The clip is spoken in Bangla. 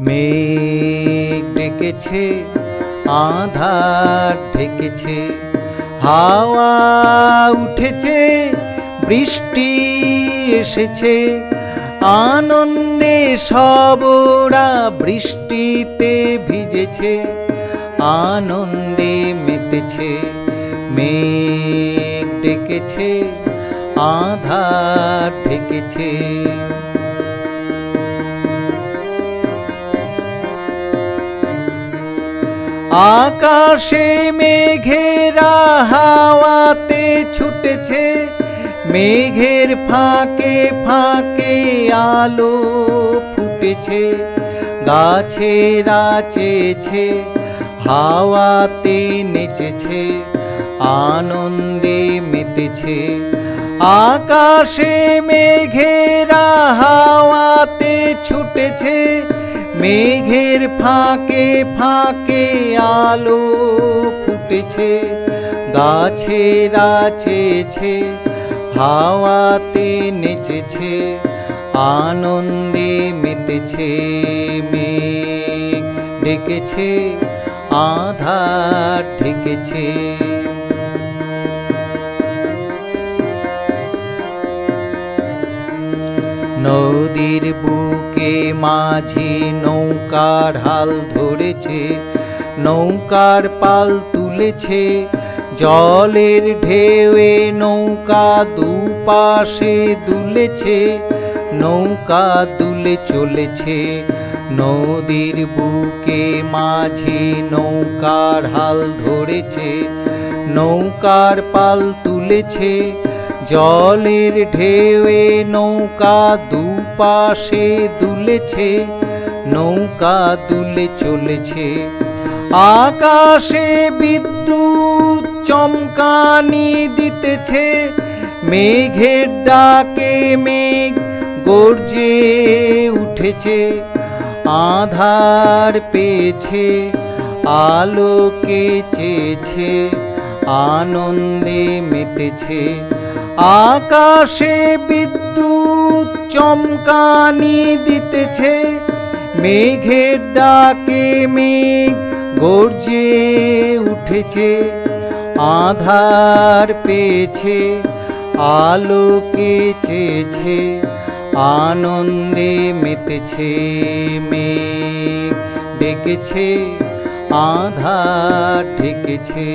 মেঘ ডেকেছে, আঁধার ঢেকেছে, হাওয়া উঠেছে, বৃষ্টি এসেছে, আনন্দে সব ওরা বৃষ্টিতে ভিজেছে, আনন্দে মেতেছে। মেঘ ডেকেছে, আঁধার ঢেকেছে। আকাশে মেঘেরা হাওয়াতে ছুটেছে, মেঘের ফাঁকে ফাঁকে আলো ফুটেছে, গাছেরা চেয়েছে, হাওয়াতে নেচেছে, আনন্দে মেতেছে। আকাশে মেঘেরা হাওয়াতে ছুটেছে, মেঘের ফাঁকে ফাঁকে আলো ফুটেছে, গাছেরা চেয়েছে, হাওয়াতে নেচেছে, আনন্দে মেতেছে। মেঘ ডেকেছে, আঁধার ঢেকেছে। নদীর বুকে মাঝি নৌকার হাল ধরেছে, নৌকার পাল তুলেছে, জলের ঢেউয়ে নৌকা দুপাশে দুলেছে, নৌকা দুলে চলেছে। নদীর বুকে মাঝি নৌকার হাল ধরেছে, নৌকার পাল তুলেছে, জলের ঢেউয়ে নৌকা দুপাশে দুলেছে, নৌকা দুলে চলেছে। আকাশে বিদ্যুৎ চমকানি দিতেছে, মেঘের ডাকে মেঘ গর্জে উঠেছে, আঁধার পেয়েছে, আলোকে চেয়েছে, আনন্দে মেতেছে। আকাশে বিদ্যুৎ চমকানি দিতেছে, মেঘের ডাকে মেঘ গর্জে উঠেছে, আঁধার পেয়েছে, আলোকে চেয়েছে, আনন্দে মেতেছে। মেঘ ডেকেছে, আঁধার ঢেকেছে।